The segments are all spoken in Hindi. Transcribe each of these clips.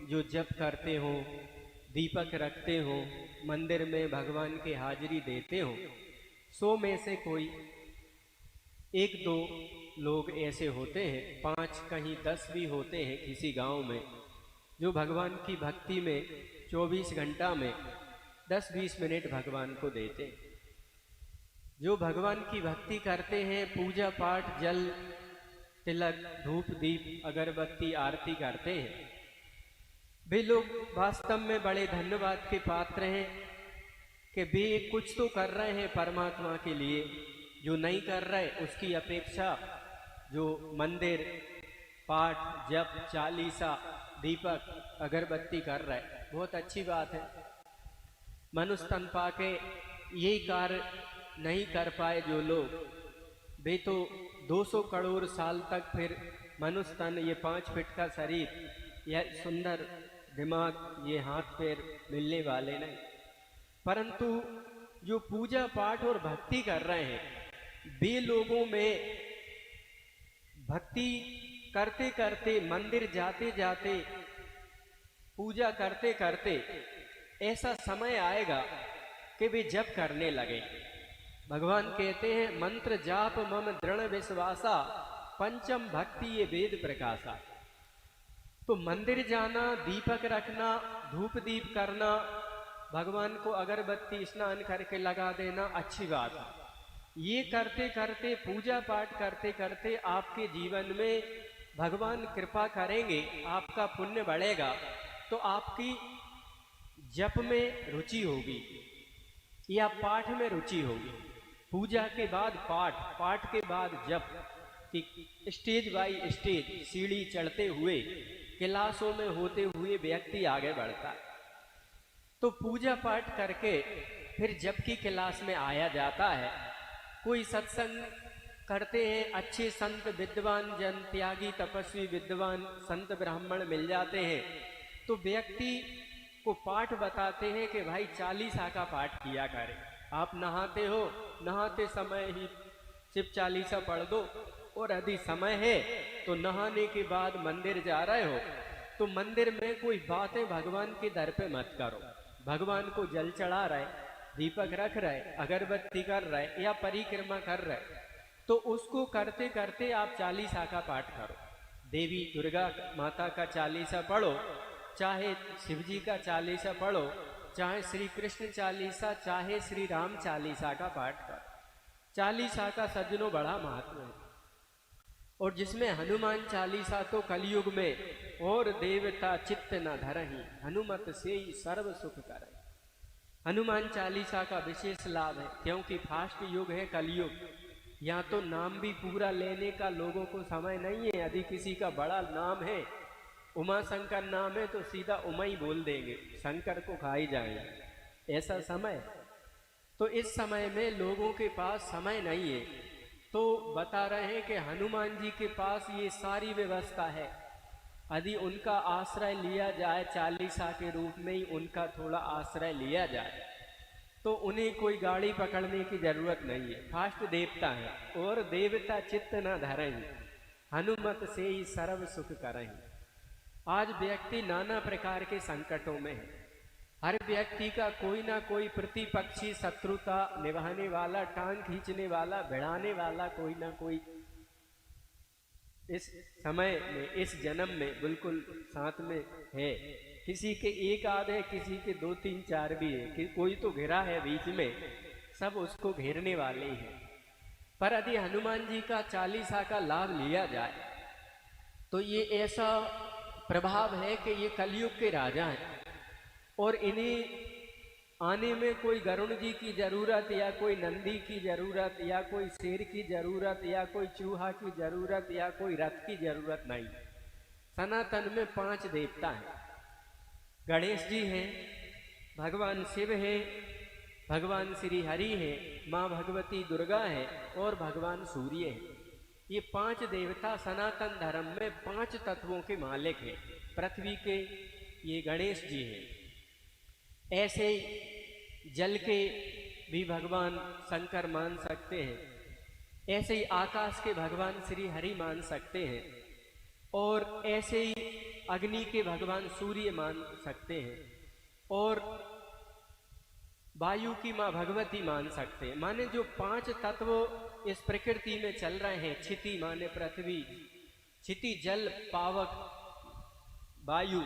जो जप करते हो, दीपक रखते हो, मंदिर में भगवान की हाजिरी देते हो, 100 में से कोई 1-2 लोग ऐसे होते हैं, 5 कहीं 10 भी होते हैं किसी गांव में, जो भगवान की भक्ति में 24 घंटा में 10-20 मिनट भगवान को देते हैं। जो भगवान की भक्ति करते हैं, पूजा पाठ, जल तिलक, धूप दीप अगरबत्ती आरती करते हैं, वे लोग वास्तव में बड़े धन्यवाद के पात्र हैं कि वे कुछ तो कर रहे हैं परमात्मा के लिए। जो नहीं कर रहे उसकी अपेक्षा जो मंदिर, पाठ, जप, चालीसा, दीपक, अगरबत्ती कर रहे, बहुत अच्छी बात है। मनुष्य तन पाके यही कार्य नहीं कर पाए जो लोग, वे तो 200 करोड़ साल तक फिर मनुष्य तन, ये 5 फीट का शरीर, यह सुंदर दिमाग, ये हाथ पैर मिलने वाले नहीं। परंतु जो पूजा पाठ और भक्ति कर रहे हैं, वे लोगों में भक्ति करते करते, मंदिर जाते जाते, पूजा करते करते ऐसा समय आएगा कि वे जप करने लगे। भगवान कहते हैं, मंत्र जाप मम दृढ़ विश्वासा, पंचम भक्ति ये वेद प्रकाशा। तो मंदिर जाना, दीपक रखना, धूप दीप करना, भगवान को अगरबत्ती स्नान करके लगा देना, अच्छी बात है। ये करते करते, पूजा पाठ करते करते आपके जीवन में भगवान कृपा करेंगे, आपका पुण्य बढ़ेगा, तो आपकी जप में रुचि होगी या पाठ में रुचि होगी। पूजा के बाद पाठ, पाठ के बाद जप, कि स्टेज बाई स्टेज सीढ़ी चढ़ते हुए, क्लासों में होते हुए व्यक्ति आगे बढ़ता है। तो पूजा पाठ करके फिर जप की क्लास में आया जाता है। कोई सत्संग करते हैं, अच्छे संत विद्वान जन, त्यागी तपस्वी विद्वान संत ब्राह्मण मिल जाते हैं, तो व्यक्ति को पाठ बताते हैं कि भाई 40 का पाठ किया करें। आप नहाते हो, नहाते समय ही शिव चालीसा पढ़ दो, और यदि समय है तो नहाने के बाद मंदिर जा रहे हो तो मंदिर में कोई बातें भगवान के दर पे मत करो। भगवान को जल चढ़ा रहे, दीपक रख रहे, अगरबत्ती कर रहे या परिक्रमा कर रहे, तो उसको करते करते आप 40 का पाठ करो। देवी दुर्गा माता का 40 पढ़ो, चाहे शिव जी का 40 पढ़ो, चाहे श्री कृष्ण 40, चाहे श्री राम 40 का पाठ करो। 40 का सज्जनों बड़ा महत्व है। और जिसमें हनुमान 40 तो कलयुग में, और देवता चित्त न धरहि, हनुमत से ही सर्व सुख करहि। हनुमान 40 का विशेष लाभ है, क्योंकि फास्ट युग है कलयुग। यहाँ तो नाम भी पूरा लेने का लोगों को समय नहीं है। यदि किसी का बड़ा नाम है, उमा शंकर नाम है, तो सीधा उमा ही बोल देंगे, शंकर को खा ही जाएंगे, ऐसा समय। तो इस समय में लोगों के पास समय नहीं है। तो बता रहे हैं कि हनुमान जी के पास ये सारी व्यवस्था है। यदि उनका आश्रय लिया जाए, 40 के रूप में ही उनका थोड़ा आश्रय लिया जाए, तो उन्हें कोई गाड़ी पकड़ने की जरूरत नहीं है। फास्ट देवता है, और देवता चित्त न धरहि, हनुमत से ही सर्व सुख करहि। आज व्यक्ति नाना प्रकार के संकटों में है। हर व्यक्ति का कोई ना कोई प्रतिपक्षी, शत्रुता निभाने वाला, टांग खींचने वाला, भिड़ाने वाला कोई ना कोई इस समय में, इस जन्म में बिल्कुल साथ में है। किसी के एक आध है, किसी के 2 3 4 भी है, कि कोई तो घिरा है बीच में, सब उसको घेरने वाले ही हैं। पर यदि हनुमान जी का 40 का लाभ लिया जाए तो ये ऐसा प्रभाव है कि ये कलयुग के राजा हैं, और इन्हें आने में कोई गरुड़ जी की जरूरत, या कोई नंदी की जरूरत, या कोई शेर की जरूरत, या कोई चूहा की जरूरत, या कोई रथ की जरूरत नहीं। सनातन में 5 देवता हैं। गणेश जी हैं, भगवान शिव है, भगवान श्री हरि है, माँ भगवती दुर्गा है, और भगवान सूर्य है। ये 5 देवता सनातन धर्म में 5 तत्वों के मालिक हैं। पृथ्वी के ये गणेश जी हैं। ऐसे जल के भी भगवान शंकर मान सकते हैं, ऐसे ही आकाश के भगवान श्री हरि मान सकते हैं, और ऐसे ही अग्नि के भगवान सूर्य मान सकते हैं और वायु की माँ भगवती मान सकते हैं। माने जो 5 तत्व इस प्रकृति में चल रहे हैं, क्षिति माने पृथ्वी, क्षिति जल पावक वायु,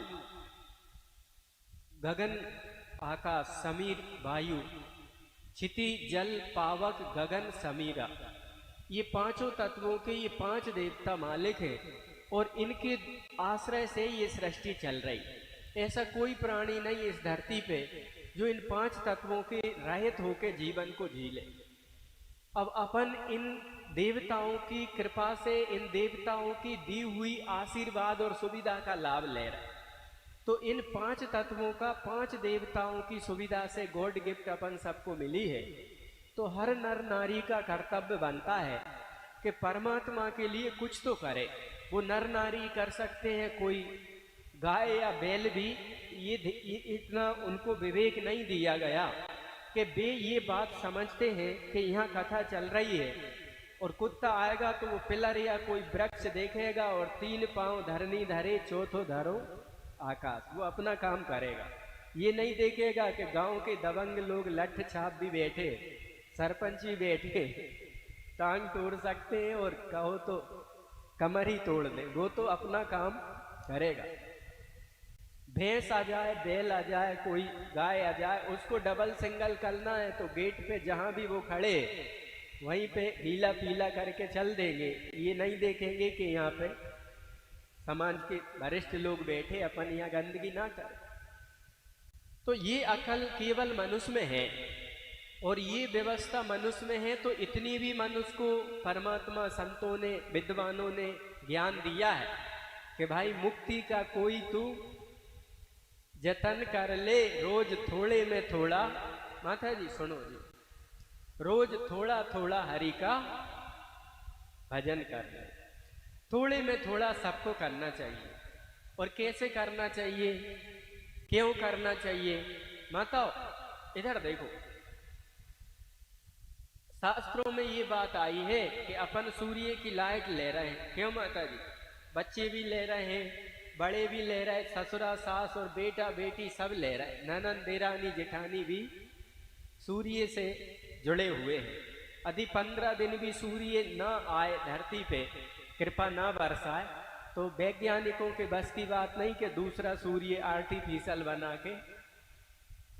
गगन आकाश समीर वायु, क्षिति जल पावक गगन समीरा, ये पांचों तत्वों के ये 5 देवता मालिक हैं और इनके आश्रय से ये सृष्टि चल रही। ऐसा कोई प्राणी नहीं इस धरती पे जो इन 5 तत्वों के रहित होकर जीवन को जी ले। अब अपन इन देवताओं की कृपा से, इन देवताओं की दी हुई आशीर्वाद और सुविधा का लाभ ले रहे हैं। तो इन 5 तत्वों का, 5 देवताओं की सुविधा से गॉड गिफ्ट अपन सबको मिली है। तो हर नर नारी का कर्तव्य बनता है कि परमात्मा के लिए कुछ तो करे। वो नर नारी कर सकते हैं, कोई गाय या बैल भी, ये इतना उनको विवेक नहीं दिया गया कि वे ये बात समझते हैं कि यहाँ कथा चल रही है और कुत्ता आएगा तो वो पिलर या कोई वृक्ष देखेगा और 3 पांव धरनी धरे चौथो धरो आकाश, वो अपना काम करेगा। ये नहीं देखेगा कि गांव के दबंग लोग लठ छाप भी बैठे, सरपंच भी बैठे, टांग तोड़ सकते हैं और कहो तो कमर ही तोड़ दे, वो तो अपना काम करेगा। भैंस आ जाए, बैल आ जाए, कोई गाय आ जाए, उसको डबल सिंगल करना है तो गेट पे जहां भी वो खड़े वहीं पे ढीला पीला करके चल देंगे। ये नहीं देखेंगे कि यहाँ पे समाज के वरिष्ठ लोग बैठे, अपन यहाँ गंदगी ना करें। तो ये अकल केवल मनुष्य में है और ये व्यवस्था मनुष्य में है। तो इतनी भी मनुष्य को परमात्मा संतों ने, विद्वानों ने ज्ञान दिया है कि भाई मुक्ति का कोई तू जतन कर ले, रोज थोड़े में थोड़ा, माता जी सुनो जी, रोज थोड़ा थोड़ा हरि का भजन कर ले। थोड़े में थोड़ा सबको करना चाहिए। और कैसे करना चाहिए, क्यों करना चाहिए? माताओ इधर देखो, शास्त्रों में ये बात आई है कि अपन सूर्य की लाइट ले रहे हैं। क्यों माता जी? बच्चे भी ले रहे हैं, बड़े भी ले रहे, ससुरा सास और बेटा बेटी सब ले रहे, ननद देरानी जेठानी भी सूर्य से जुड़े हुए हैं। यदि 15 दिन भी सूर्य न आए धरती पे, कृपा न बरसाए, तो वैज्ञानिकों के बस की बात नहीं कि दूसरा सूर्य आर्टिफिशियल बना के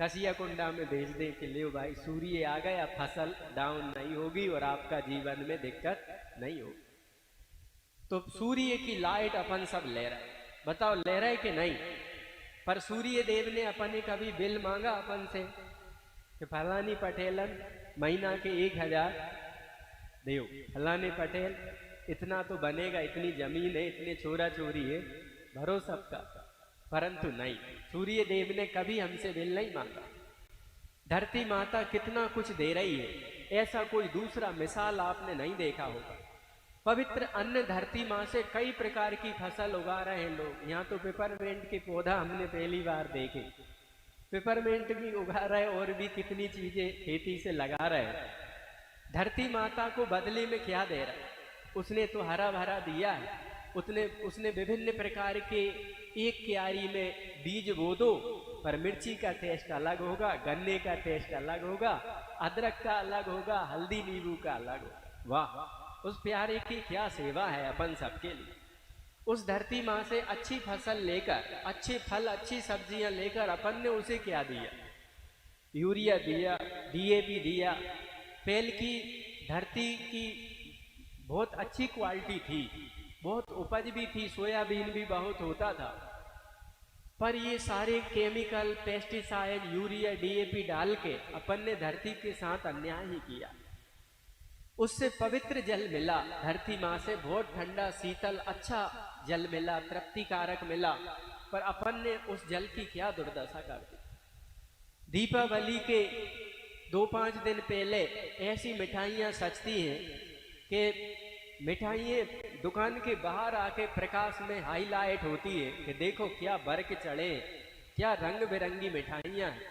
कसिया कुंडा में भेज दे कि ले भाई सूर्य आ गया, फसल डाउन नहीं होगी और आपका जीवन में दिक्कत नहीं होगी। तो सूर्य की लाइट अपन सब ले रहे, बताओ ले रहे कि नहीं? पर सूर्य देव ने अपन ने कभी बिल मांगा अपन से कि फलानी पटेलन महीना के 1000 देव, फलाने पटेल इतना तो बनेगा, इतनी जमीन है, इतने चोरा चोरी है, भरो सबका। परंतु नहीं, सूर्य देव ने कभी हमसे बिल नहीं मांगा। धरती माता कितना कुछ दे रही है, ऐसा कोई दूसरा मिसाल आपने नहीं देखा होगा। पवित्र अन्न धरती माँ से कई प्रकार की फसल उगा रहे हैं लोग। यहाँ तो पेपरमेंट के पौधा हमने पहली बार देखे, पेपरमेंट भी उगा रहे और भी कितनी चीजें खेती से लगा रहे हैं। धरती माता को बदले में क्या दे रहा है? उसने तो हरा भरा दिया है। उसने विभिन्न प्रकार के, एक क्यारी में बीज बो दो, पर मिर्ची का टेस्ट अलग होगा, गन्ने का टेस्ट अलग होगा, अदरक का अलग होगा, हल्दी नींबू का अलग होगा। वाह, उस प्यारे की क्या सेवा है अपन सबके लिए। उस धरती माँ से अच्छी फसल लेकर, अच्छे फल, अच्छी सब्जियां लेकर अपन ने उसे क्या दिया? यूरिया दिया, DAP दिया। पहले की धरती की बहुत अच्छी क्वालिटी थी, बहुत उपज भी थी, सोयाबीन भी बहुत होता था, पर ये सारे केमिकल, पेस्टिसाइड, यूरिया, DAP डाल के अपन ने धरती के साथ अन्याय ही किया। उससे पवित्र जल मिला, धरती माँ से बहुत ठंडा शीतल अच्छा जल मिला, तृप्तिकारक मिला, पर अपन ने उस जल की क्या दुर्दशा कर दी। दीपावली के 2-5 दिन पहले ऐसी मिठाइयाँ सजती हैं कि मिठाइयाँ दुकान के बाहर आके प्रकाश में हाईलाइट होती है कि देखो क्या बर्क चढ़े, क्या रंग बिरंगी मिठाइयाँ हैं।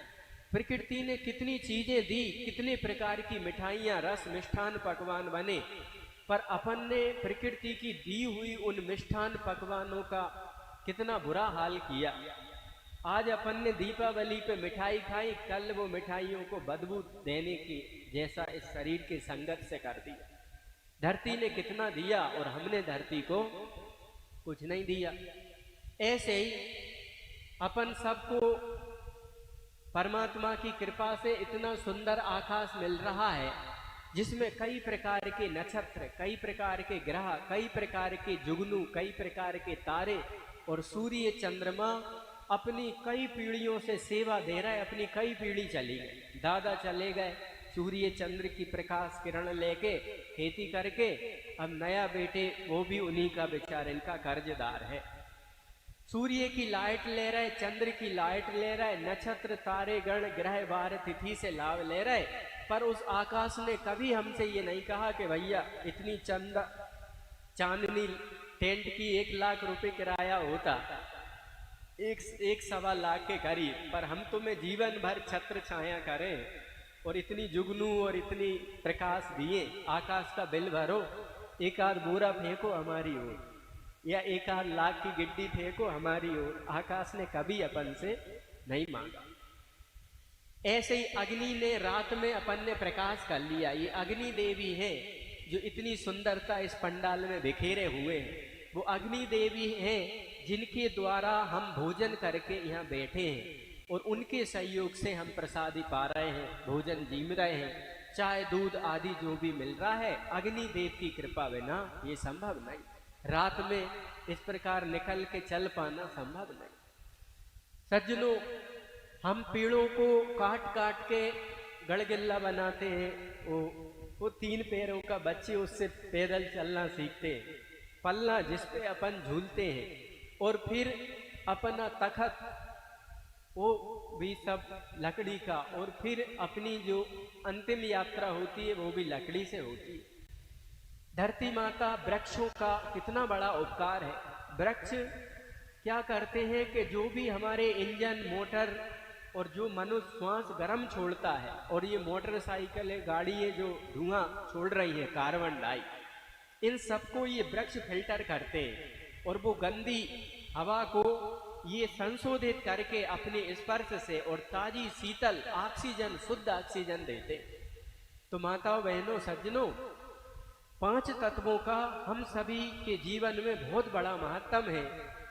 प्रकृति ने कितनी चीजें दी, कितने प्रकार की मिठाइयाँ, रस मिष्ठान पकवान बने, पर अपन ने प्रकृति की दी हुई उन मिष्ठान पकवानों का कितना बुरा हाल किया। आज अपन ने दीपावली पे मिठाई खाई, कल वो मिठाइयों को बदबू देने की जैसा इस शरीर के संगत से कर दिया। धरती ने कितना दिया और हमने धरती को कुछ नहीं दिया। ऐसे ही अपन सबको परमात्मा की कृपा से इतना सुंदर आकाश मिल रहा है, जिसमें कई प्रकार के नक्षत्र, कई प्रकार के ग्रह, कई प्रकार के जुगनू, कई प्रकार के तारे और सूर्य चंद्रमा अपनी कई पीढ़ियों से सेवा दे रहा है। अपनी कई पीढ़ी चली गई, दादा चले गए सूर्य चंद्र की प्रकाश किरण लेके खेती करके, अब नया बेटे वो भी उन्हीं का बेचार इनका कर्जदार है। सूर्य की लाइट ले रहे, चंद्र की लाइट ले रहे, नक्षत्र तारे गण ग्रह वार तिथि से लाभ ले रहे, पर उस आकाश ने कभी हमसे ये नहीं कहा कि भैया इतनी चांदनी टेंट की 1 लाख रुपए किराया होता, एक सवा लाख के करीब, पर हम तुम्हें जीवन भर छत्र छाया करें और इतनी जुगनू और इतनी प्रकाश दिए, आकाश का बिल भरो, एक आध बोरा फेंको हमारी ओर, या 1 आध लाख की गिड्डी फेंको हमारी ओर। आकाश ने कभी अपन से नहीं मांगा। ऐसे ही अग्नि ने रात में अपन ने प्रकाश कर लिया। ये अग्नि देवी है जो इतनी सुंदरता इस पंडाल में बिखेरे हुए हैं। वो अग्नि देवी है जिनके द्वारा हम भोजन करके यहाँ बैठे हैं और उनके सहयोग से हम प्रसादी पा रहे हैं, भोजन जीम रहे हैं। चाय दूध आदि जो भी मिल रहा है, अग्नि देव की कृपा बिना ये संभव नहीं। रात में इस प्रकार निकल के चल पाना संभव नहीं। सज्जनों, हम पेड़ों को काट काट के गड़गिल्ला बनाते हैं, वो 3 पैरों का बच्चे उससे पैदल चलना सीखते हैं, पल्ला जिस पे अपन झूलते हैं, और फिर अपना तखत वो भी सब लकड़ी का, और फिर अपनी जो अंतिम यात्रा होती है वो भी लकड़ी से होती है। धरती माता वृक्षों का कितना बड़ा उपकार है। वृक्ष क्या करते हैं कि जो भी हमारे इंजन मोटर और जो मनुष्य श्वास गर्म छोड़ता है, और ये मोटरसाइकिल है, गाड़ी है जो धुआं छोड़ रही है कार्बन डाई, इन सबको ये वृक्ष फिल्टर करते हैं और वो गंदी हवा को ये संशोधित करके अपने स्पर्श से और ताजी शीतल ऑक्सीजन, शुद्ध ऑक्सीजन देते। तो माताओं बहनों सज्जनों, 5 तत्वों का हम सभी के जीवन में बहुत बड़ा महत्व है।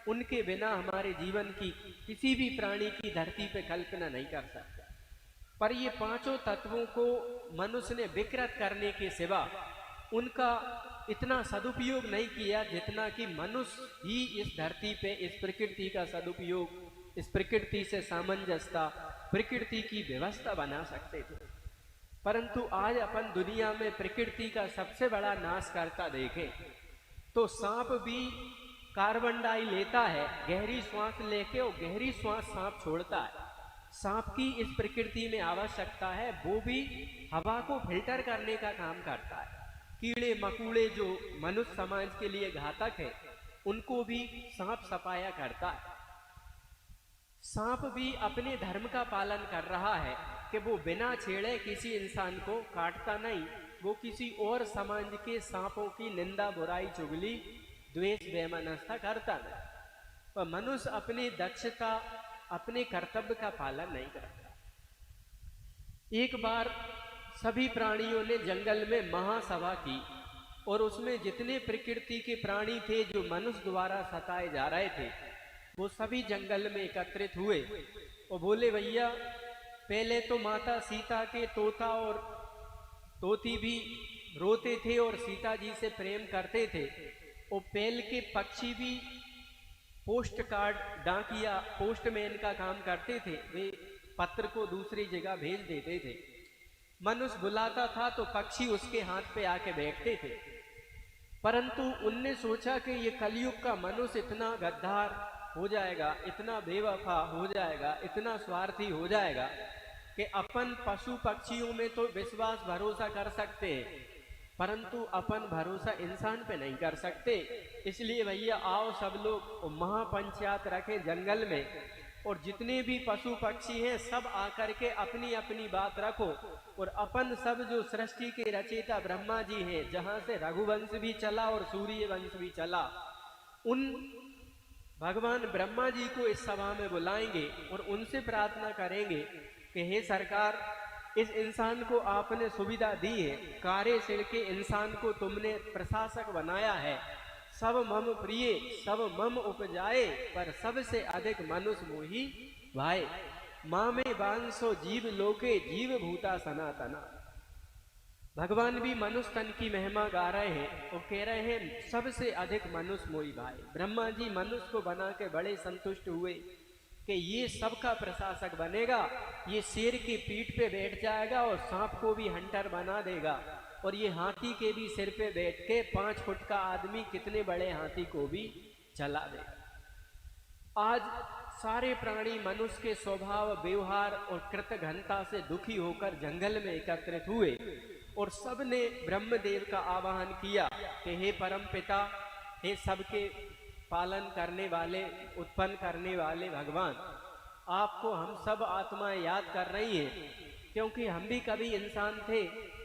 उनके बिना हमारे जीवन की किसी भी प्राणी की धरती पे कल्पना नहीं कर सकता। पर ये 5 तत्वों को मनुष्य ने विकृत करने के सिवा उनका इतना सदुपयोग नहीं किया जितना कि मनुष्य ही इस धरती पे इस प्रकृति का सदुपयोग, इस प्रकृति से सामंजस्यता, प्रकृति की व्यवस्था बना सकते थे। परंतु आज अपन दुनिया में प्रकृति का सबसे बड़ा नाश करता देखें तो सांप भी कार्बन डाई लेता है, गहरी श्वास लेके, और गहरी श्वास सांप छोड़ता है। सांप की इस प्रकृति में आवश्यकता है, वो भी हवा को फिल्टर करने का काम करता है। कीड़े मकोड़े जो मनुष्य समाज के लिए घातक है, उनको भी सांप सफाया करता है। सांप भी अपने धर्म का पालन कर रहा है कि वो बिना छेड़े किसी इंसान को काटता नहीं, वो किसी और समाज के सांपों की निंदा, बुराई, चुगली, द्वेष, वैमनस्यता करता नहीं। पर मनुष्य अपनी दक्षता, अपने कर्तव्य का पालन नहीं करता। एक बार सभी प्राणियों ने जंगल में महासभा की और उसमें जितने प्रकृति के प्राणी थे जो मनुष्य द्वारा सताए जा रहे थे, वो सभी जंगल में एकत्रित हुए और बोले, भैया पहले तो माता सीता के तोता और तोती भी रोते थे और सीता जी से प्रेम करते थे, और पेल के पक्षी भी पोस्ट कार्ड, डाकिया, पोस्टमैन का काम करते थे, वे पत्र को दूसरी जगह भेज देते थे। मनुष्य बुलाता था तो पक्षी उसके हाथ पे आके बैठते थे। परंतु उनने सोचा कि ये कलयुग का मनुष्य इतना गद्दार हो जाएगा, इतना बेवफा हो जाएगा, इतना स्वार्थी हो जाएगा कि अपन पशु पक्षियों में तो विश्वास भरोसा कर सकते हैं, परंतु अपन भरोसा इंसान पे नहीं कर सकते। इसलिए भैया आओ सब लोग महापंचायत रखे जंगल में, और जितने भी पशु पक्षी हैं सब आकर के अपनी अपनी बात रखो, और अपन सब जो सृष्टि के रचयिता ब्रह्मा जी हैं, जहां से रघुवंश भी चला और सूर्य वंश भी चला, उन भगवान ब्रह्मा जी को इस सभा में बुलाएंगे और उनसे प्रार्थना करेंगे कि हे सरकार, इस इंसान को आपने सुविधा दी है, कार्यशील के इंसान को तुमने प्रशासक बनाया है, सब मम प्रिय सब मम उपजाए, पर सबसे अधिक मनुष्य मोही भाई, माँ में बांसो जीव लोके जीव भूता सनातना। भगवान भी मनुष्य तन की महिमा गा रहे हैं और कह रहे हैं सबसे अधिक मनुष्य मोही भाई। ब्रह्मा जी मनुष्य को बना के बड़े संतुष्ट हुए कि ये सबका प्रशासक बनेगा, ये शेर की पीठ पे बैठ जाएगा और सांप को भी हंटर बना देगा, और ये हाथी के भी सिर पे बैठ के 5 फुट का आदमी कितने बड़े हाथी को भी चला देगा। आज सारे प्राणी मनुष्य के स्वभाव व्यवहार और कृतघ्नता से दुखी होकर जंगल में एकत्रित हुए और सबने ब्रह्मदेव का आवाहन किया कि हे परम पिता, हे सबके पालन करने वाले, उत्पन्न करने वाले भगवान, आपको हम सब आत्माएं याद कर रही हैं, क्योंकि हम भी कभी इंसान थे,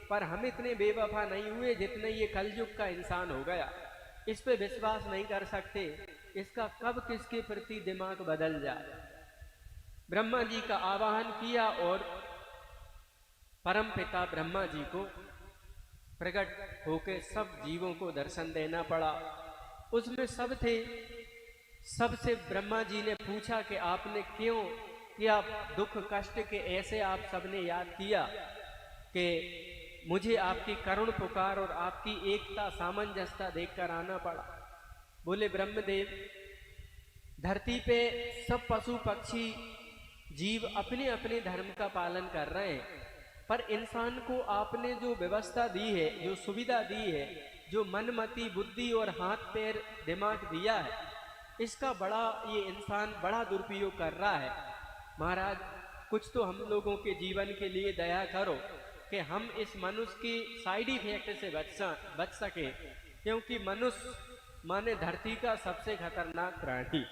पर हम इतने बेवफा नहीं हुए जितने ये कलयुग का इंसान हो गया। इस पे विश्वास नहीं कर सकते, इसका कब किसके प्रति दिमाग बदल जाए। ब्रह्मा जी का आवाहन किया और परम पिता ब्रह्मा जी को प्रकट होकर सब जीवों को दर्शन देना पड़ा। उसमें सब थे। सबसे ब्रह्मा जी ने पूछा कि आपने क्यों किया दुख कष्ट के, ऐसे आप सबने याद किया कि मुझे आपकी करुण पुकार और आपकी एकता सामंजस्यता देखकर आना पड़ा। बोले ब्रह्मदेव, धरती पे सब पशु पक्षी जीव अपने अपने धर्म का पालन कर रहे हैं, पर इंसान को आपने जो व्यवस्था दी है, जो सुविधा दी है, जो मनमति बुद्धि और हाथ पैर दिमाग दिया है, इसका बड़ा ये इंसान बड़ा दुरुपयोग कर रहा है। महाराज, कुछ तो हम लोगों के जीवन के लिए दया करो कि हम इस मनुष्य की साइड इफेक्ट से बच सके, क्योंकि मनुष्य माने धरती का सबसे खतरनाक प्राणी।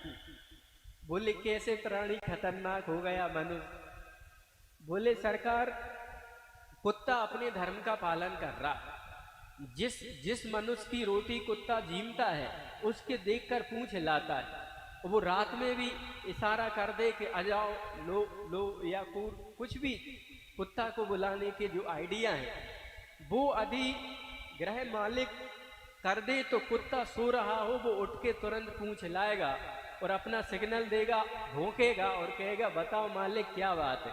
बोले कैसे प्राणी खतरनाक हो गया मनुष्य? बोले सरकार, कुत्ता अपने धर्म का पालन कर रहा, जिस मनुष्य की रोटी कुत्ता जीमता है उसके देखकर पूंछ हिलाता है, वो रात में भी इशारा कर दे कि आ जाओ, लो लो, या कुछ भी कुत्ता को बुलाने के जो आइडिया है, वो यदि ग्रह मालिक कर दे तो कुत्ता सो रहा हो वो उठ के तुरंत पूंछ हिलाएगा और अपना सिग्नल देगा, भौंकेगा और कहेगा बताओ मालिक क्या बात है।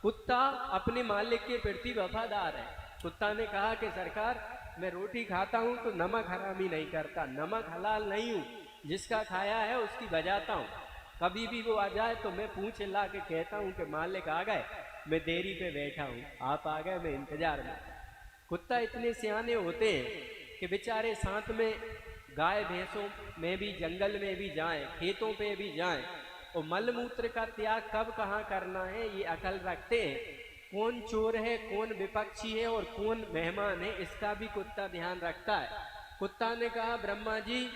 कुत्ता अपने मालिक के प्रति वफादार है। कुत्ता ने कहा कि सरकार, मैं रोटी खाता हूँ तो नमक हरामी नहीं करता, नमक हलाल नहीं हूँ, जिसका खाया है उसकी बजाता हूँ। कभी भी वो आ जाए तो मैं पूंछ हिला के कहता हूँ कि मालिक आ गए, मैं देरी पे बैठा हूँ, आप आ गए, मैं इंतजार में। कुत्ता इतने सियाने होते हैं कि बेचारे साथ में गाय भैंसों में भी, जंगल में भी जाएं, खेतों पे भी जाएं, और मलमूत्र का त्याग कब कहाँ करना है ये अकल रखते हैं। कौन चोर है, कौन विपक्षी है और कौन मेहमान है, इसका भी कुत्ता ध्यान रखता है। कुत्ता ने कहा ब्रह्मा जी,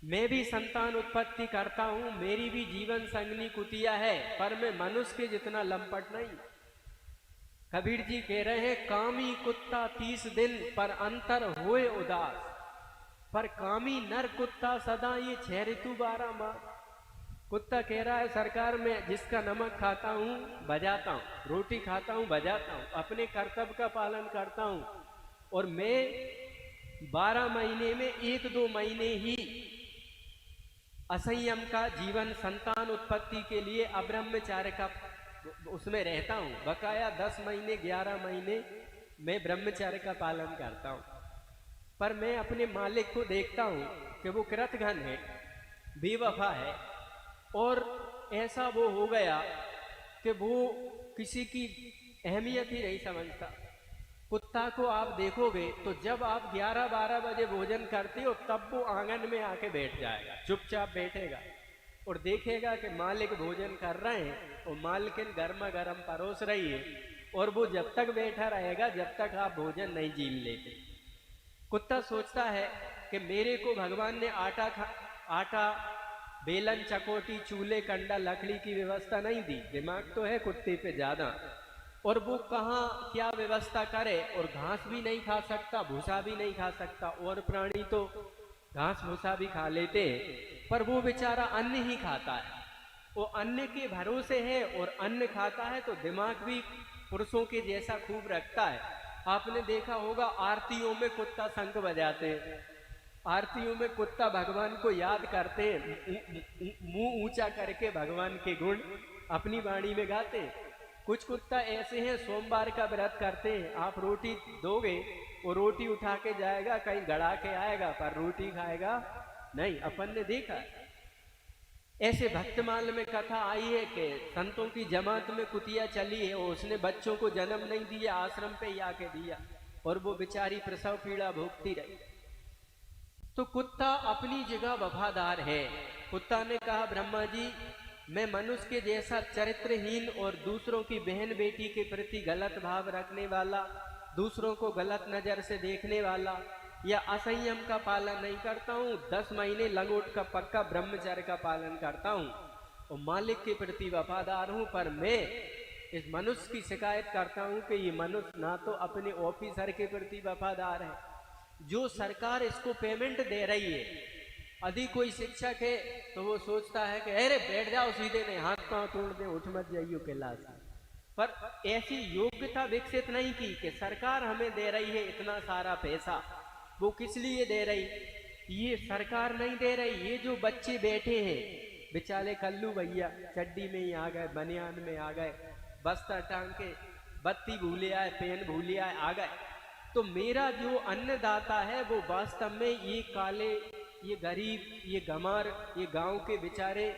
मैं भी संतान उत्पत्ति करता हूँ, मेरी भी जीवन संगनी कुतिया है, पर मैं मनुष्य के जितना लंपट नहीं। कबीर जी कह रहे हैं, कामी कुत्ता 30 दिन पर अंतर होए उदास, पर कामी नर कुत्ता सदा ये 6 ऋतु 12 मास। कुत्ता कह रहा है सरकार, मैं जिसका नमक खाता हूँ बजाता हूँ, रोटी खाता हूँ बजाता हूँ, अपने कर्तव्य का पालन करता हूँ, और मैं 12 महीने में 1-2 महीने ही असंयम का जीवन संतान उत्पत्ति के लिए अब्रह्मचार्य का उसमें रहता हूँ। बकाया 10 महीने 11 महीने मैं ब्रह्मचार्य का पालन करता हूँ, पर मैं अपने मालिक को देखता हूँ कि वो कृतघ्न है, बेवफा है, और ऐसा वो हो गया कि वो किसी की अहमियत ही नहीं समझता। कुत्ता को आप देखोगे तो जब आप 11-12 बजे भोजन करते हो तब वो आंगन में आके बैठ जाएगा, चुपचाप बैठेगा और देखेगा कि मालिक भोजन कर रहे हैं और मालकिन गर्मा गर्म परोस रही है, और वो जब तक बैठा रहेगा जब तक आप भोजन नहीं जीम लेते। कुत्ता सोचता है कि मेरे को भगवान ने आटा बेलन चकोटी चूल्हे कंडा लकड़ी की व्यवस्था नहीं दी, दिमाग तो है कुत्ते पे ज्यादा, और वो कहाँ क्या व्यवस्था करे, और घास भी नहीं खा सकता, भूसा भी नहीं खा सकता। और प्राणी तो घास भूसा भी खा लेते हैं, पर वो बेचारा अन्न ही खाता है। वो अन्न के भरोसे है और अन्न खाता है तो दिमाग भी पुरुषों के जैसा खूब रखता है। आपने देखा होगा आरतियों में कुत्ता शंख बजाते हैं, आरतियों में कुत्ता भगवान को याद करते हैं, मुंह ऊंचा करके भगवान के गुण अपनी वाणी में गाते हैं। कुछ कुत्ता ऐसे हैं सोमवार का व्रत करते हैं, आप रोटी दोगे वो रोटी उठा के जाएगा, कहीं गड़ा के आएगा, पर रोटी खाएगा नहीं। अपन ने देखा ऐसे भक्तमाल में कथा आई है कि संतों की जमात में कुतिया चली है और उसने बच्चों को जन्म नहीं दिया, आश्रम पे ही आके दिया और वो बेचारी प्रसव पीड़ा भोगती रही। तो कुत्ता अपनी जगह वफादार है। कुत्ता ने कहा ब्रह्मा जी, मैं मनुष्य के जैसा चरित्रहीन और दूसरों की बहन बेटी के प्रति गलत भाव रखने वाला, दूसरों को गलत नजर से देखने वाला या असंयम का पालन नहीं करता हूँ। 10 महीने लंगोट का पक्का ब्रह्मचर्य का पालन करता हूँ और मालिक के प्रति वफादार हूँ। पर मैं इस मनुष्य की शिकायत करता हूँ कि ये मनुष्य ना तो अपने ऑफिसर के प्रति वफादार है, जो सरकार इसको पेमेंट दे रही है। यदि कोई शिक्षक है तो वो सोचता है कि अरे बैठ जाओ सीधे, नहीं हाथ पांव तोड़ दे, उठ मत जाइयो क्लास में। पर ऐसी योग्यता विकसित नहीं की कि सरकार हमें दे रही है इतना सारा पैसा, वो किस लिए दे रही? ये सरकार नहीं दे रही, ये जो बच्चे बैठे हैं बेचारे कल्लू भैया चड्डी में ही आ गए, बनियान में आ गए, बस्ता टांग के, बत्ती भूले आए, पेन भूले आए, आ गए। तो मेरा जो अन्नदाता है वो वास्तव में ये काले, ये गरीब, ये गंवार, ये गांव के बेचारे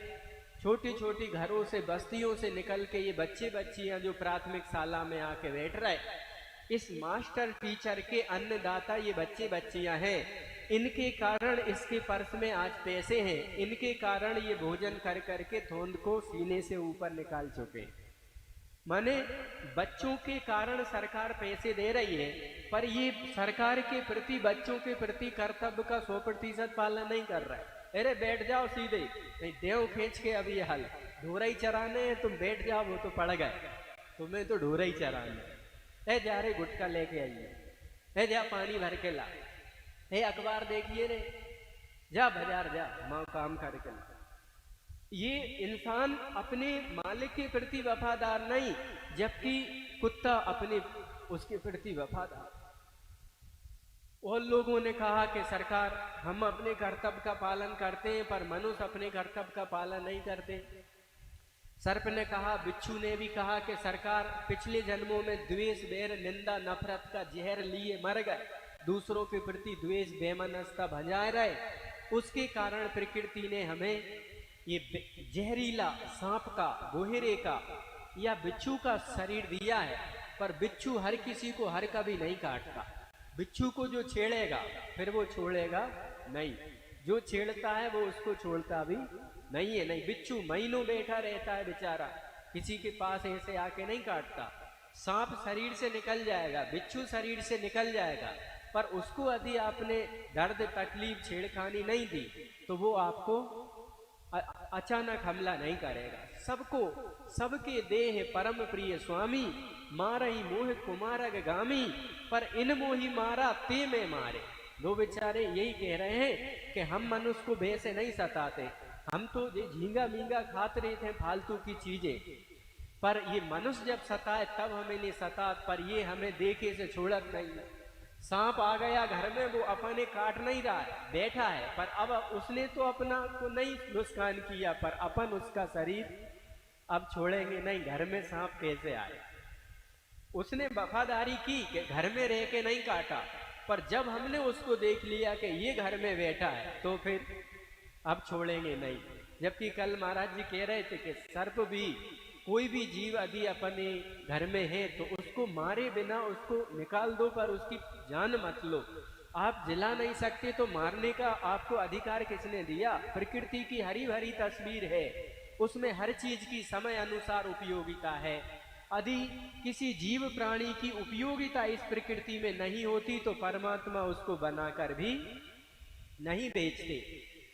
छोटी छोटी घरों से, बस्तियों से निकल के ये बच्चे बच्चियां जो प्राथमिक शाला में आके बैठ रहे, इस मास्टर टीचर के अन्नदाता ये बच्चे बच्चियां हैं। इनके कारण इसके पर्स में आज पैसे हैं, इनके कारण ये भोजन कर करके थोंद को सीने से ऊपर निकाल चुके। माने बच्चों के कारण सरकार पैसे दे रही है, पर ये सरकार के प्रति, बच्चों के प्रति कर्तव्य का 100% पालन नहीं कर रहा है। अरे बैठ जाओ सीधे, नहीं देव खींच के अब ये हल ढोरा ही चराने हैं, तुम बैठ जाओ, वो तो पड़ गए, तुम्हें तो ढोरा ही चराने। है जा रे गुटखा लेके आइए, है जा पानी भर के ला, है अखबार देखिए रे, जा बाजार जा, माँ काम करके ला। ये इंसान अपने मालिक के प्रति वफादार नहीं, जबकि कुत्ता अपने उसके प्रति वफादार। और लोगों ने कहा कि सरकार हम अपने कर्तव्य का पालन करते हैं, पर मनुष्य अपने कर्तव्य का पालन नहीं करते। सर्प ने कहा, बिच्छू ने भी कहा कि सरकार पिछले जन्मों में द्वेष, बैर, निंदा, नफरत का जहर लिए मर गए, दूसरों के प्रति द्वेष, बेमनस्ता भजाए रहे, उसके कारण प्रकृति ने हमें ये जहरीला सांप का, गोहेरे का या बिच्छू का शरीर दिया है। पर बिच्छू हर किसी को हर कभी नहीं काटता। बिच्छू को जो छेड़ेगा फिर वो छोड़ेगा नहीं, जो छेड़ता है वो उसको छोड़ता भी नहीं है। नहीं, बिच्छू महीनों बैठा रहता है बेचारा, किसी के पास ऐसे आके नहीं काटता। सांप शरीर से निकल जाएगा, बिच्छू शरीर से निकल जाएगा, पर उसको यदि आपने दर्द, तकलीफ, छेड़खानी नहीं दी तो वो आपको अचानक हमला नहीं करेगा। सबको, सबके देह परम प्रिय स्वामी, मारही मोह कुमारग गामी, पर इन मोही मारा ते में मारे। दो बेचारे यही कह रहे हैं कि हम मनुष्य को भय से नहीं सताते, हम तो झींगा मींगा खाते रहते हैं फालतू की चीजें, पर ये मनुष्य जब सताए तब हमें नहीं सतात, पर ये हमें देखे से छोड़त नहीं है। सांप आ गया घर में, वो अपने काट नहीं रहा है, बैठा है, पर अब उसने तो अपना को नहीं नुकसान किया, पर अपन उसका शरीर अब छोड़ेंगे नहीं। घर में सांप कैसे आए? उसने वफादारी की कि घर में रह के नहीं काटा, पर जब हमने उसको देख लिया कि ये घर में बैठा है तो फिर अब छोड़ेंगे नहीं। जबकि कल महाराज जी कह रहे थे कि सर्प भी, कोई भी जीव यदि अपने घर में है तो उसको मारे बिना उसको निकाल दो, पर उसकी जान मत लो। आप जिला नहीं सकते तो मारने का आपको अधिकार किसने दिया? प्रकृति की हरी भरी तस्वीर है, उसमें हर चीज की समय अनुसार उपयोगिता है। यदि किसी जीव प्राणी की उपयोगिता इस प्रकृति में नहीं होती तो परमात्मा उसको बनाकर भी नहीं बेचते।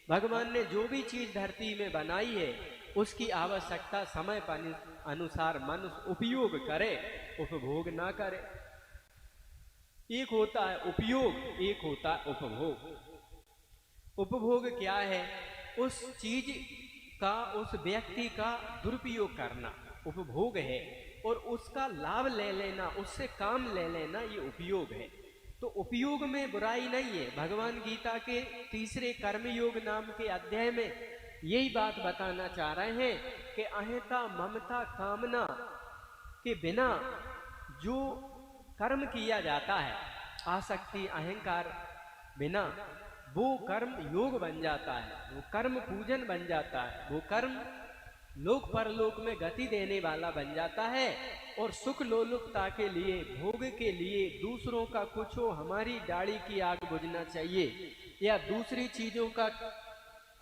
भगवान ने जो भी चीज धरती में बनाई है उसकी आवश्यकता समय पर अनुसार मनुष्य उपयोग करे, उपभोग ना करे। एक होता है उपयोग, एक होता है उपभोग। उपभोग क्या है? उस चीज का, उस व्यक्ति का दुरुपयोग करना उपभोग है, और उसका लाभ ले लेना, उससे काम ले लेना, ये उपयोग है। तो उपयोग में बुराई नहीं है। भगवान गीता के तीसरे कर्मयोग नाम के अध्याय में यही बात बताना चाह रहे हैं कि अहंता ममता कामना के बिना जो कर्म किया जाता है, आसक्ति अहंकार बिना, वो कर्म योग बन जाता है, वो कर्म पूजन बन जाता है, वो कर्म लोक परलोक में गति देने वाला बन जाता है। और सुख लोलुपता के लिए, भोग के लिए, दूसरों का कुछ हो, हमारी दाढ़ी की आग बुझना चाहिए, या दूसरी चीजों का,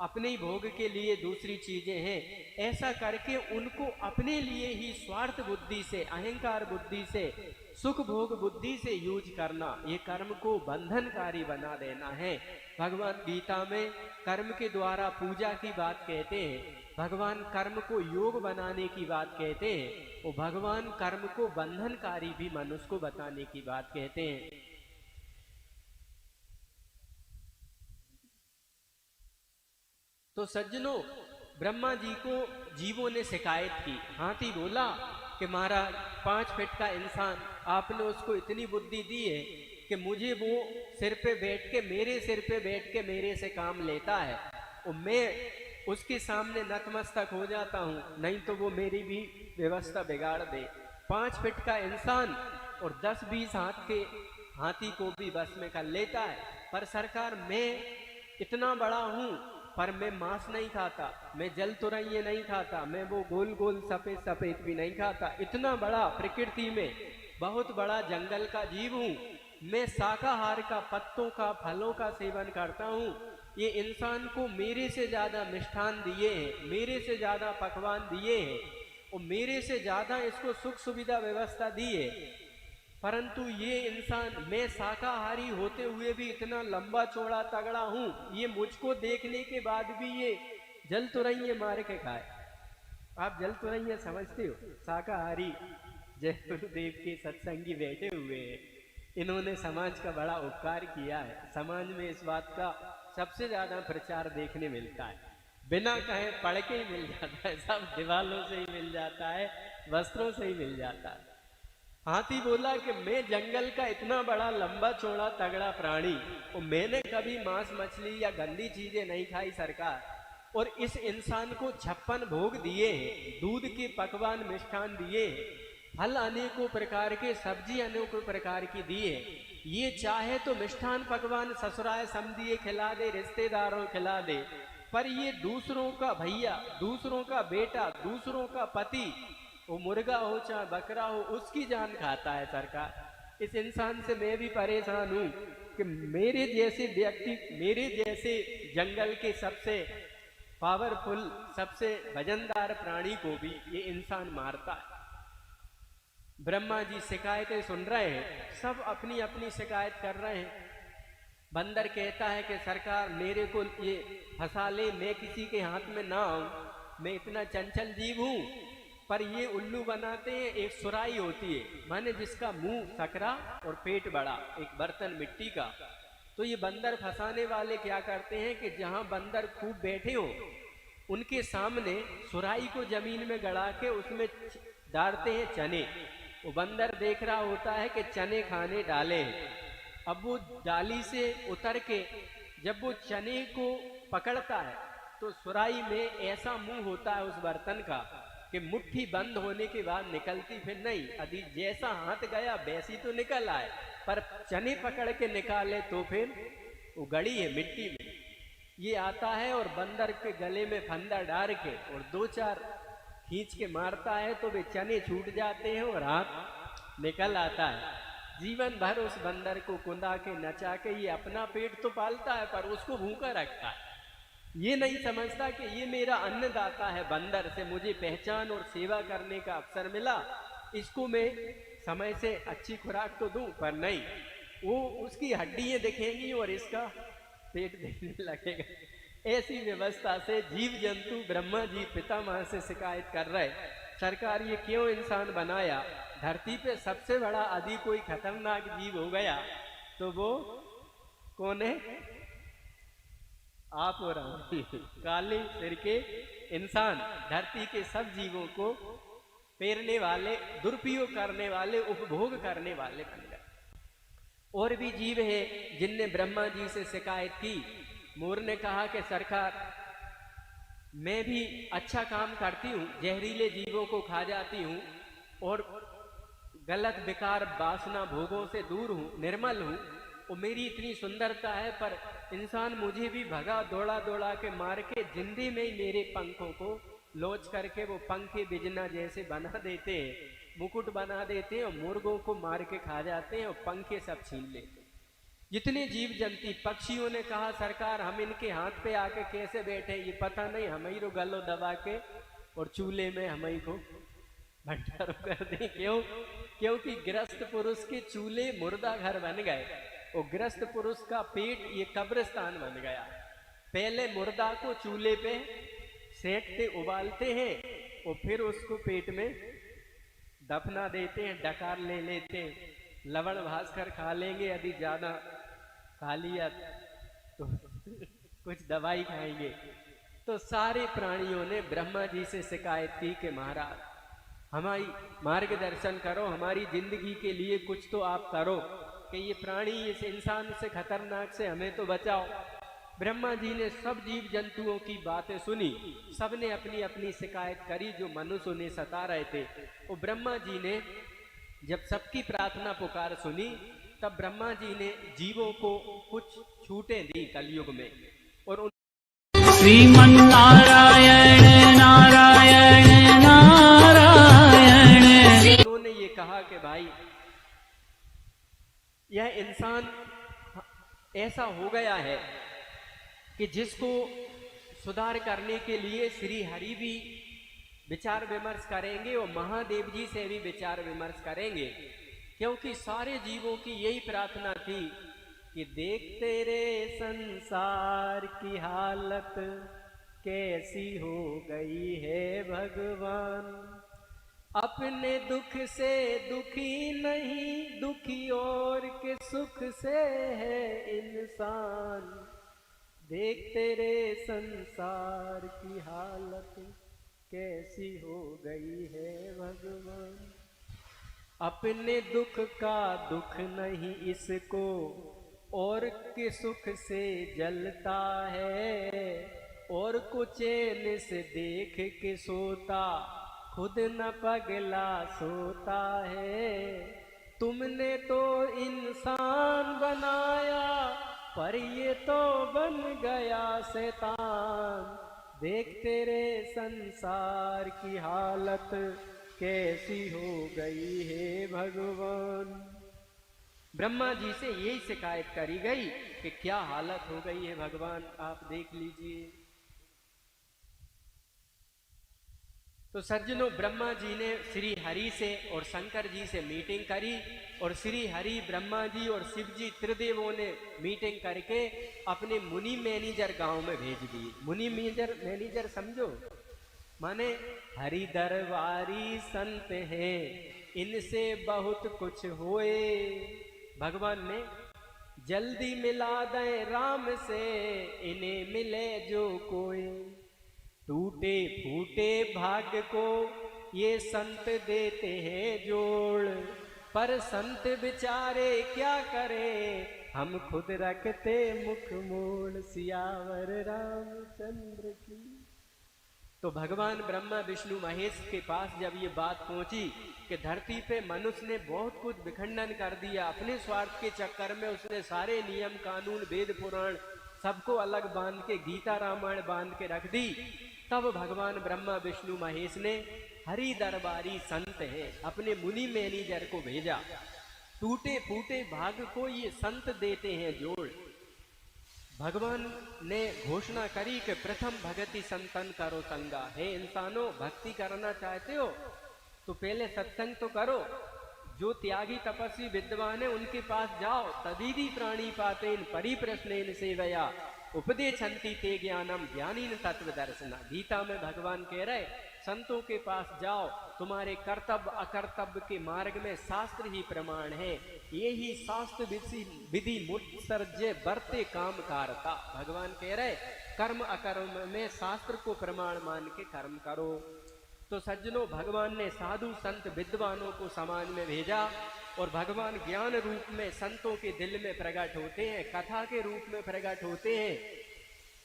अपने ही भोग के लिए दूसरी चीजें हैं, ऐसा करके उनको अपने लिए ही स्वार्थ बुद्धि से, अहंकार बुद्धि से, सुख भोग बुद्धि से यूज करना, ये कर्म को बंधनकारी बना देना है। भगवान गीता में कर्म के द्वारा पूजा की बात कहते हैं, भगवान कर्म को योग बनाने की बात कहते हैं, और भगवान कर्म को बंधनकारी भी मनुष्य को बताने की बात कहते हैं। तो सज्जनों, ब्रह्मा जी को जीवों ने शिकायत की। हाथी बोला कि महाराज 5 फीट का इंसान, आपने उसको इतनी बुद्धि दी है कि मुझे वो सिर पे बैठ के, मेरे सिर पे बैठ के मेरे से काम लेता है, और मैं उसके सामने नतमस्तक हो जाता हूँ, नहीं तो वो मेरी भी व्यवस्था बिगाड़ दे। 5 फीट का इंसान और 10-20 हाथ के हाथी को भी बस में कर लेता है। पर सरकार, मैं इतना बड़ा हूँ, पर मैं मांस नहीं खाता, मैं जल तुरैये नहीं खाता, मैं वो गोल गोल सफेद सफेद भी नहीं खाता, इतना बड़ा प्रकृति में बहुत बड़ा जंगल का जीव हूँ, मैं शाकाहार का, पत्तों का, फलों का सेवन करता हूँ। ये इंसान को मेरे से ज्यादा मिष्ठान दिए हैं, मेरे से ज्यादा पकवान दिए हैं, और मेरे से ज्यादा इसको सुख सुविधा व्यवस्था दी है, परंतु ये इंसान, मैं शाकाहारी होते हुए भी इतना लंबा चौड़ा तगड़ा हूं, ये मुझको देखने के बाद भी ये जल तुरैये मार के खाए। आप जल तुरैये समझते हो? शाकाहारी जय गुरुदेव के सत्संगी बैठे हुए हैं, इन्होंने समाज का बड़ा उपकार किया है। समाज में इस बात का सबसे ज्यादा प्रचार देखने मिलता है, बिना कहे पढ़ के ही मिल जाता है, सब दीवालों से ही मिल जाता है, वस्त्रों से ही मिल जाता है। हाथी बोला कि मैं जंगल का इतना बड़ा लंबा चौड़ा तगड़ा प्राणी, और मैंने कभी मांस मछली या गंदी चीजें नहीं खाई सरकार, और इस इंसान को 56 भोग दिए हैं, दूध के पकवान मिष्ठान दिए हैं, फल अनेकों प्रकार के, सब्जी अनेकों प्रकार की दिए, ये चाहे तो मिष्ठान पकवान ससुराल समझिए खिला दे, रिश्तेदारों खिला दे, पर ये दूसरों का भैया, दूसरों का बेटा, दूसरों का पति, वो मुर्गा हो चाहे बकरा हो, उसकी जान खाता है सरकार। इस इंसान से मैं भी परेशान हूं कि मेरे जैसे व्यक्ति, मेरे जैसे जंगल के सबसे पावरफुल, सबसे वजनदार प्राणी को भी ये इंसान मारता है। ब्रह्मा जी शिकायतें सुन रहे हैं, सब अपनी अपनी शिकायत कर रहे हैं। बंदर कहता है कि सरकार, मेरे को ये फंसा ले, मैं किसी के हाथ में ना आऊं, मैं इतना चंचल जीव हूं, पर ये उल्लू बनाते हैं। एक सुराई होती है, माने जिसका मुंह सकरा और पेट बड़ा, एक बर्तन मिट्टी का। तो ये बंदर फंसाने वाले क्या करते हैं कि जहां बंदर खूब बैठे हो, उनके सामने सुराई को जमीन में गड़ा के उसमें डालते हैं चने। वो बंदर देख रहा होता है कि चने खाने डाले हैं। अब वो डाली से उतर के जब वो चने को पकड़ता है, तो सुराई में ऐसा मुंह होता है उस बर्तन का कि मुट्ठी बंद होने के बाद निकलती फिर नहीं। यदि जैसा हाथ गया वैसी तो निकल आए, पर चने पकड़ के निकाले तो फिर वो गड़ी है मिट्टी में। ये आता है और बंदर के गले में फंदा डाल के और 2-4 खींच के मारता है, तो वे चने छूट जाते हैं और हाथ निकल आता है। जीवन भर उस बंदर को कुंदा के नचा के ये अपना पेट तो पालता है, पर उसको भूखा रखता है। ये नहीं समझता कि ये मेरा अन्नदाता है, बंदर से मुझे पहचान और सेवा करने का अवसर मिला, इसको मैं समय से अच्छी खुराक तो दूं, पर नहीं, वो उसकी हड्डियां दिखेंगी और इसका पेट दिखने लगेगा। ऐसी व्यवस्था से जीव जंतु ब्रह्मा जी पितामह से शिकायत कर रहे, सरकार ये क्यों इंसान बनाया? धरती पे सबसे बड़ा यदि कोई खतरनाक जीव हो गया तो वो कौन है? आप और हम काले सिर के इंसान धरती के सब जीवों को पेरने वाले, दुरुपयोग करने वाले, उपभोग करने वाले बन गए। और भी जीव हैं जिनने ब्रह्मा जी से शिकायत की। मोर ने कहा कि सरकार, मैं भी अच्छा काम करती हूँ, जहरीले जीवों को खा जाती हूँ और गलत विकार वासना भोगों से दूर हूँ, निर्मल हूँ, और मेरी इतनी सुंदरता है, पर इंसान मुझे भी भगा दौड़ा दौड़ा के मार के जिंदे में ही मेरे पंखों को लोच करके वो पंखे बिजना जैसे बना देते हैं, मुकुट बना देते हैं और मुर्गों को मार के खा जाते हैं और पंखे सब छीन लेते हैं। जितने जीव जंतु, पक्षियों ने कहा सरकार हम इनके हाथ पे आके कैसे बैठे, ये पता नहीं, हम ही गलो दबा के और चूल्हे में हम ही को भंडारो कर दें। क्यों? क्योंकि गृहस्थ पुरुष के चूल्हे मुर्दा घर बन गए और गृहस्थ पुरुष का पेट ये कब्रिस्तान बन गया। पहले मुर्दा को चूल्हे पे सेकते उबालते हैं और फिर उसको पेट में दफना देते हैं, डकार ले लेते हैं, लवण भास्कर खा लेंगे, यदि ज्यादा खा लिया तो कुछ दवाई खाएंगे। तो सारे प्राणियों ने ब्रह्मा जी से शिकायत की कि महाराज हमारी मार्गदर्शन करो, हमारी जिंदगी के लिए कुछ तो आप करो कि ये प्राणी इस इंसान से खतरनाक से हमें तो बचाओ। ब्रह्मा जी ने सब जीव जंतुओं की बातें सुनी, सबने अपनी अपनी शिकायत करी जो मनुष्य उन्हें सता रहे थे। और ब्रह्मा जी ने जब सबकी प्रार्थना पुकार सुनी, तब ब्रह्मा जी ने जीवों को कुछ छूटें दी कलयुग में, और श्रीमन नारायण नारायण नारायण। उन्होंने ये कहा कि भाई यह इंसान ऐसा हो गया है कि जिसको सुधार करने के लिए श्री हरि भी विचार विमर्श करेंगे और महादेव जी से भी विचार विमर्श करेंगे, क्योंकि सारे जीवों की यही प्रार्थना थी कि देख तेरे संसार की हालत कैसी हो गई है भगवान, अपने दुख से दुखी नहीं, दुखी और के सुख से है इंसान, देख तेरे संसार की हालत कैसी हो गई है भगवान, अपने दुख का दुख नहीं इसको और के सुख से जलता है, और को चैन से देख के सोता खुद न पगला सोता है, तुमने तो इंसान बनाया पर ये तो बन गया शैतान, देख तेरे संसार की हालत कैसी हो गई है भगवान। ब्रह्मा जी से यही शिकायत करी गई कि क्या हालत हो गई है भगवान, आप देख लीजिए। तो सज्जनों, ब्रह्मा जी ने श्री हरि से और शंकर जी से मीटिंग करी, और श्री हरि, ब्रह्मा जी और शिव जी त्रिदेवों ने मीटिंग करके अपने मुनि मैनेजर गांव में भेज दिए। मुनि मैनेजर समझो, माने हरि दरबारी संत हैं, इनसे बहुत कुछ होए, भगवान ने जल्दी मिला दे राम से, इन्हें मिले जो कोई, टूटे फूटे भाग्य को ये संत देते हैं जोड़, पर संत बेचारे क्या करें, हम खुद रखते मुख मोड़, सियावर रामचंद्र की। तो भगवान ब्रह्मा विष्णु महेश के पास जब ये बात पहुंची कि धरती पे मनुष्य ने बहुत कुछ विखंडन कर दिया, अपने स्वार्थ के चक्कर में उसने सारे नियम कानून वेद पुराण सबको अलग बांध के गीता रामायण बांध के रख दी, तब भगवान ब्रह्मा विष्णु महेश ने हरि दरबारी संत है अपने मुनि मैनेजर को भेजा। टूटे फूटे भाग्य को ये संत देते हैं जोड़। भगवान ने घोषणा करी कि प्रथम भगति संतन करो संगा, हे इंसानों, भक्ति करना चाहते हो तो पहले सत्संग तो करो, जो त्यागी तपस्वी विद्वान है उनके पास जाओ, तदीदी प्राणी पातेन परिप्रश्नेन सेवया उपदेशंति ते ज्ञानम ज्ञानीन तत्व दर्शना। गीता में भगवान कह रहे संतों के पास जाओ, तुम्हारे कर्तव्य अकर्तव्य के मार्ग में शास्त्र ही प्रमाण है। यही शास्त्र विधि मुत्सर्जय बरते काम कारता। भगवान कह रहे कर्म अकर्म में शास्त्र को प्रमाण मान के कर्म करो। तो सज्जनों, भगवान ने साधु संत विद्वानों को समाज में भेजा और भगवान ज्ञान रूप में संतों के दिल में प्रकट होते हैं, कथा के रूप में प्रकट होते हैं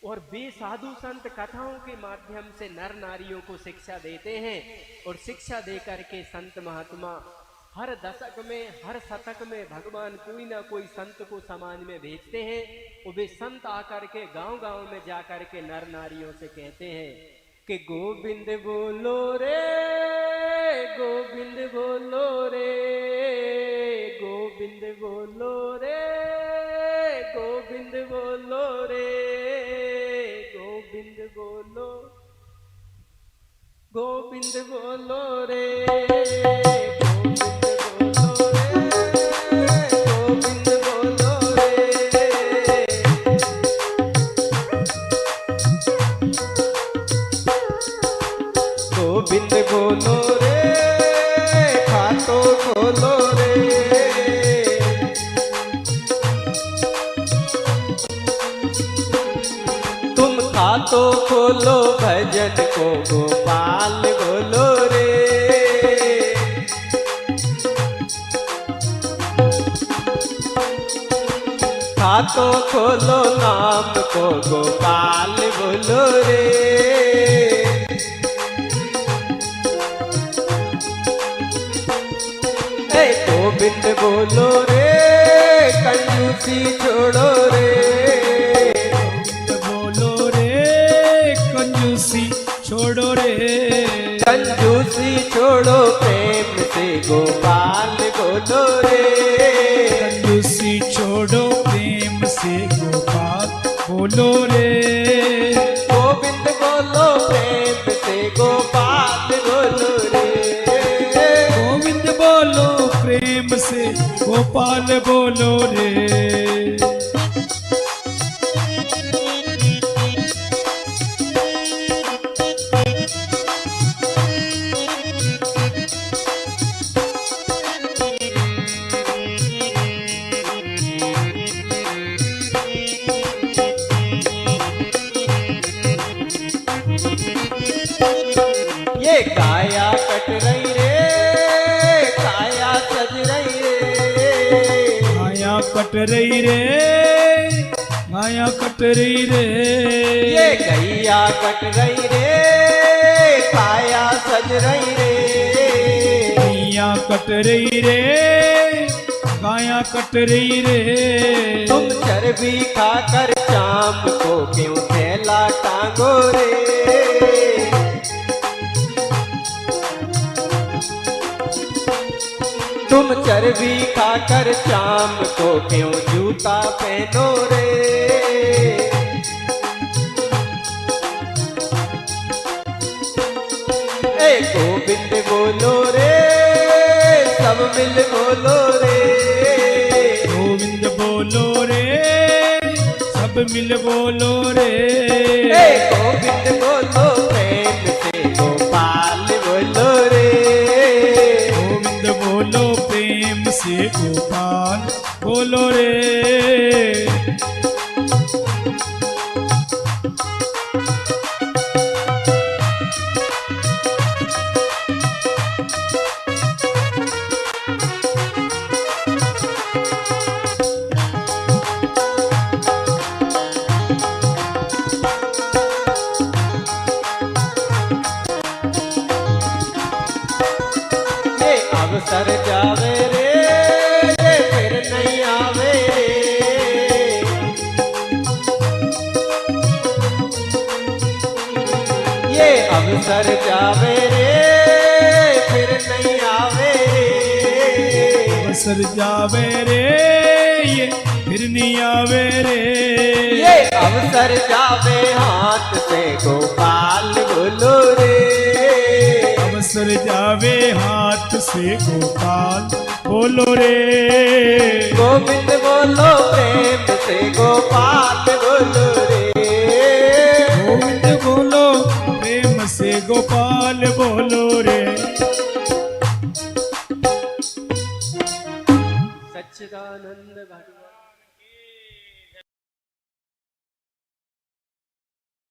और वे साधु संत कथाओं के माध्यम से नर नारियों को शिक्षा देते हैं और शिक्षा देकर के संत महात्मा हर दशक में हर शतक में भगवान कोई ना कोई संत को समाज में भेजते हैं और वे संत आकर के गांव-गांव में जाकर के नर नारियों से कहते हैं कि गोविंद बोलो रे, गोविंद बोलो रे, गोविंद बोलो रे, गोविंद बोलो रे, गोविंद बोलो, गोविंद बोलो रे, गोविंद बोलो रे, गोविंद बोलो रे, खातो खोलो रे, तुम खातो खोलो भजन को गोपाल बोलो रे, खातो खोलो नाम को गोपाल बोलो रे, गोविंद बोलो रे, कंजूसी छोड़ो रे, गोविंद बोलो रे, कंजूसी छोड़ो रे, कंजूसी छोड़ो प्रेम से गोपाल बोलो रे, कंजूसी छोड़ो प्रेम से गोपाल बोलो रे, गोविंद बोलो प्रेम से गोपाल बोलो रे, गोविंद बोलो प्रेम से गोपाल बोलो रे, ये काया कट रही रे, काया सज रही रे, माया कट रही रे, माया कट रही रे, ये गैया कट रही रे, काया सज रही रे, गैया कट रही रे, गाया कट रही रे, तुम चर्बी खाकर चाम को क्यों थैला टांगो रे, तुम चर्बी खाकर चाम को क्यों जूता पहनो रे, ए गोविंद बोलो रे, सब मिल बोलो रे, गोविंद बोलो रे, सब मिल बोलो रे, ए गोविंद बोलो प्रेम से गोपाल बोलो रे, गोविंद बोलो प्रेम से गोपाल बोलो रे, ये अवसर जावे रे, ये फिर नहीं आवे रे, ये अवसर जावे रे, फिर नहीं आवे रे, अवसर जावे रे, ये फिर नहीं आवे रे, ये अवसर जावे हाथ से गोपाल बोलो रे, अवसर जावे हाथ से गोपाल बोलो रे, गोविंद बोलो प्रेम से गोपाल बोलो रे, गोविंद बोलो प्रेम से गोपाल बोलो रे